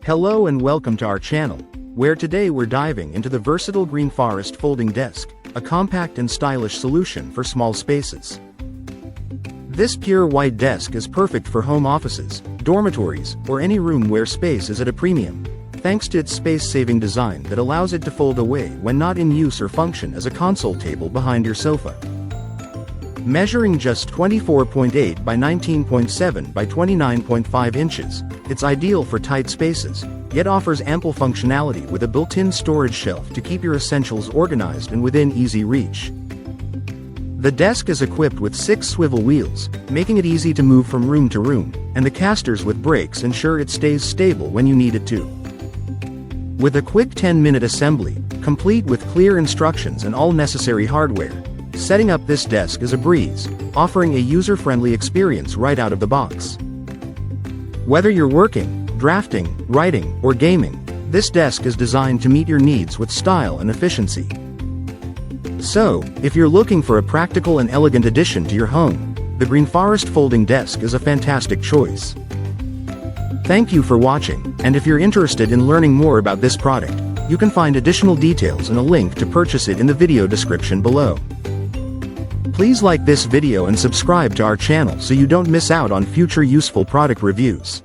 Hello and welcome to our channel, where today we're diving into the versatile GreenForest Folding Desk, a compact and stylish solution for small spaces. This pure white desk is perfect for home offices, dormitories, or any room where space is at a premium, thanks to its space-saving design that allows it to fold away when not in use or function as a console table behind your sofa. Measuring just 24.8 by 19.7 by 29.5 inches, it's ideal for tight spaces, yet offers ample functionality with a built-in storage shelf to keep your essentials organized and within easy reach. The desk is equipped with 6 swivel wheels, making it easy to move from room to room, and the casters with brakes ensure it stays stable when you need it to. With a quick 10-minute assembly, complete with clear instructions and all necessary hardware, setting up this desk is a breeze, offering a user-friendly experience right out of the box. Whether you're working, drafting, writing, or gaming, this desk is designed to meet your needs with style and efficiency. So, if you're looking for a practical and elegant addition to your home, the GreenForest Folding Desk is a fantastic choice. Thank you for watching, and if you're interested in learning more about this product, you can find additional details and a link to purchase it in the video description below. Please like this video and subscribe to our channel so you don't miss out on future useful product reviews.